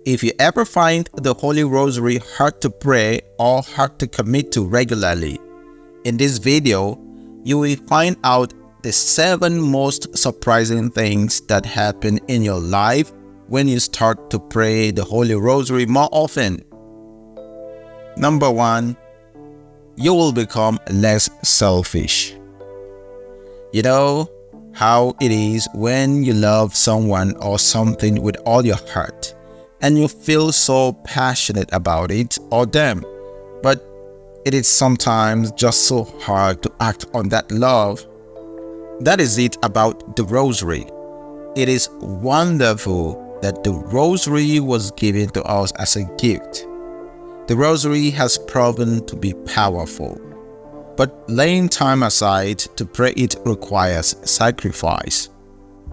If you ever find the Holy Rosary hard to pray or hard to commit to regularly, in this video, you will find out the 7 most surprising things that happen in your life when you start to pray the Holy Rosary more often. Number 1, you will become less selfish. You know how it is when you love someone or something with all your heart, and you feel so passionate about it or them, but it is sometimes just so hard to act on that love. That is it about the Rosary. It is wonderful that the Rosary was given to us as a gift. The Rosary has proven to be powerful, but laying time aside to pray it requires sacrifice.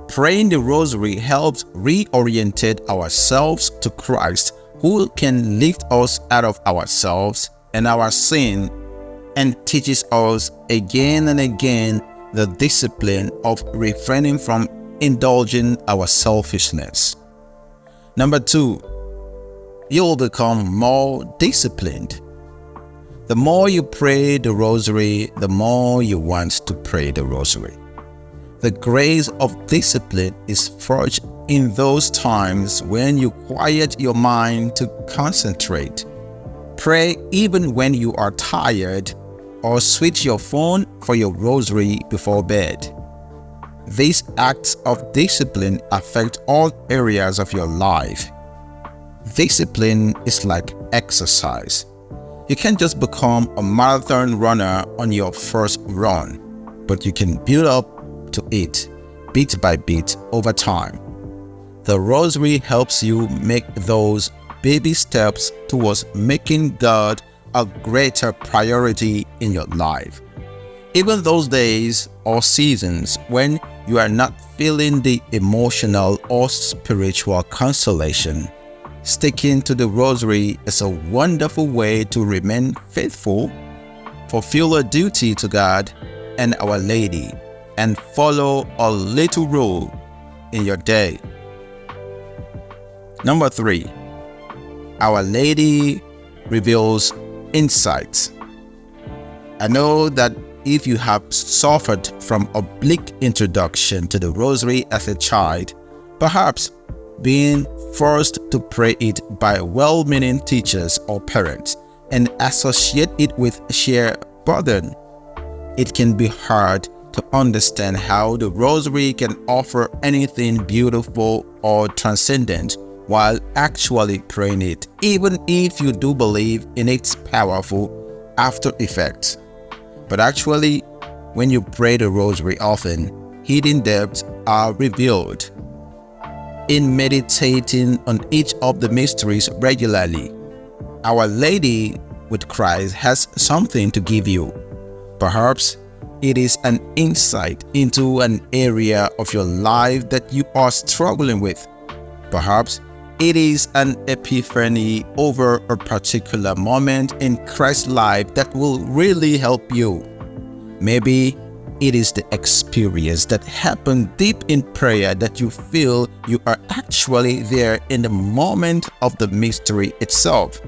Praying the Rosary helps reorientate ourselves to Christ, who can lift us out of ourselves and our sin, and teaches us again and again the discipline of refraining from indulging our selfishness. Number 2, you will become more disciplined. The more you pray the Rosary, the more you want to pray the Rosary. The grace of discipline is forged in those times when you quiet your mind to concentrate. Pray even when you are tired, or switch your phone for your Rosary before bed. These acts of discipline affect all areas of your life. Discipline is like exercise. You can't just become a marathon runner on your first run, but you can build up to it bit by bit over time. The Rosary helps you make those baby steps towards making God a greater priority in your life. Even those days or seasons when you are not feeling the emotional or spiritual consolation, sticking to the Rosary is a wonderful way to remain faithful, fulfill a duty to God and Our Lady, and follow a little rule in your day. Number 3, Our Lady reveals insights. I know that if you have suffered from a bleak introduction to the Rosary as a child, perhaps being forced to pray it by well-meaning teachers or parents, and associate it with sheer burden, it can be hard to understand how the Rosary can offer anything beautiful or transcendent while actually praying it, even if you do believe in its powerful after effects. But actually, when you pray the Rosary often, hidden depths are revealed. In meditating on each of the mysteries regularly, Our Lady with Christ has something to give you. Perhaps it is an insight into an area of your life that you are struggling with. Perhaps it is an epiphany over a particular moment in Christ's life that will really help you. Maybe it is the experience that happened deep in prayer that you feel you are actually there in the moment of the mystery itself.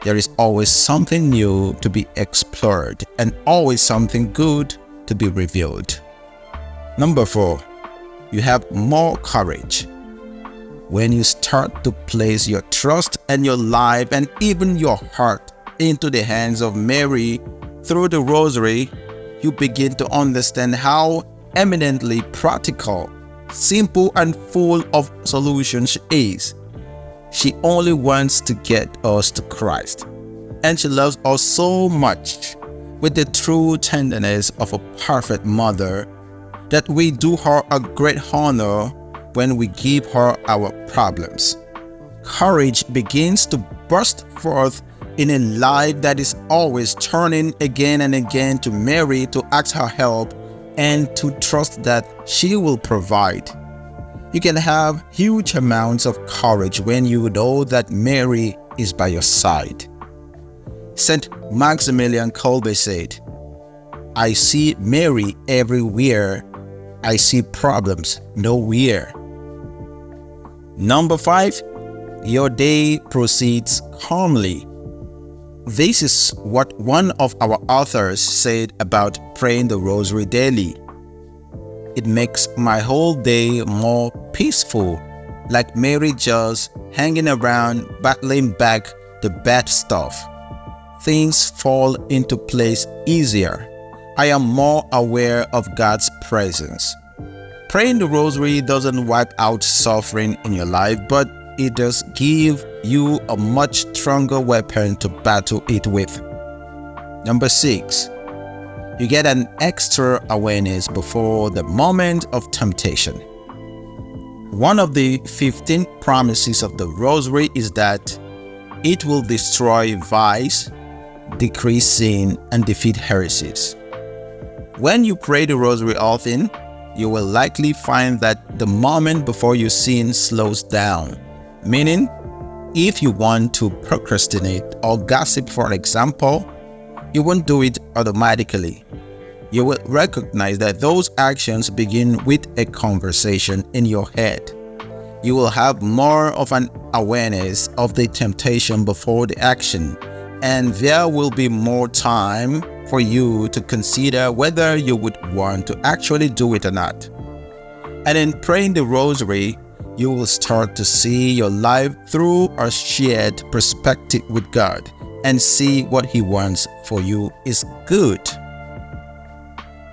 There is always something new to be explored and always something good to be revealed. Number 4, you have more courage. When you start to place your trust and your life and even your heart into the hands of Mary through the Rosary, you begin to understand how eminently practical, simple, and full of solutions she is. She only wants to get us to Christ, and she loves us so much with the true tenderness of a perfect mother that we do her a great honor when we give her our problems. Courage begins to burst forth in a life that is always turning again and again to Mary to ask her help and to trust that she will provide. You can have huge amounts of courage when you know that Mary is by your side. Saint Maximilian Kolbe said, "I see Mary everywhere. I see problems nowhere." Number 5, your day proceeds calmly. This is what one of our authors said about praying the Rosary daily. It makes my whole day more peaceful, like Mary just hanging around battling back the bad stuff. Things fall into place easier. I am more aware of God's presence. Praying the Rosary doesn't wipe out suffering in your life, but it does give you a much stronger weapon to battle it with. Number 6, you get an extra awareness before the moment of temptation. One of the 15 promises of the Rosary is that it will destroy vice, decrease sin, and defeat heresies. When you pray the Rosary often, you will likely find that the moment before you sin slows down. Meaning, if you want to procrastinate or gossip, for example, you won't do it automatically. You will recognize that those actions begin with a conversation in your head. You will have more of an awareness of the temptation before the action, and there will be more time for you to consider whether you would want to actually do it or not. And in praying the Rosary, you will start to see your life through a shared perspective with God and see what He wants for you is good.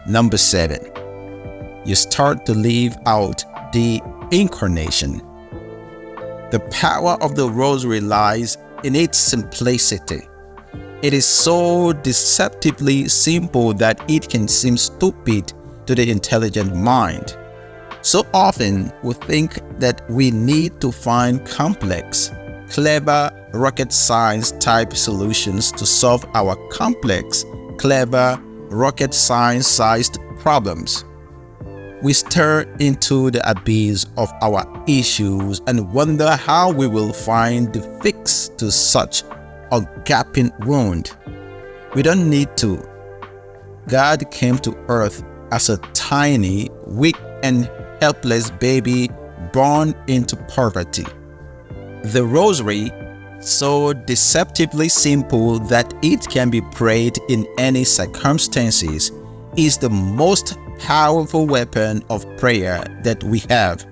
Number 7, you start to live out the Incarnation. The power of the Rosary lies in its simplicity. It is so deceptively simple that it can seem stupid to the intelligent mind. So often we think that we need to find complex, clever, rocket science type solutions to solve our complex, clever, rocket science sized problems. We stare into the abyss of our issues and wonder how we will find the fix to such a gaping wound. We don't need to. God came to earth as a tiny, weak and helpless baby born into poverty. The Rosary, so deceptively simple that it can be prayed in any circumstances, is the most powerful weapon of prayer that we have.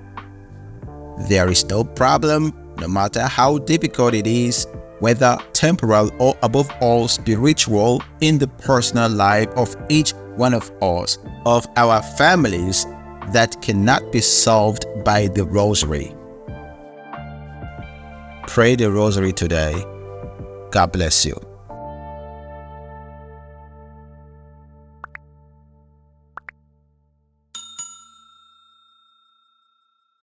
There is no problem, no matter how difficult it is, whether temporal or above all spiritual, in the personal life of each one of us, of our families, that cannot be solved by the Rosary. Pray the Rosary today. God bless you.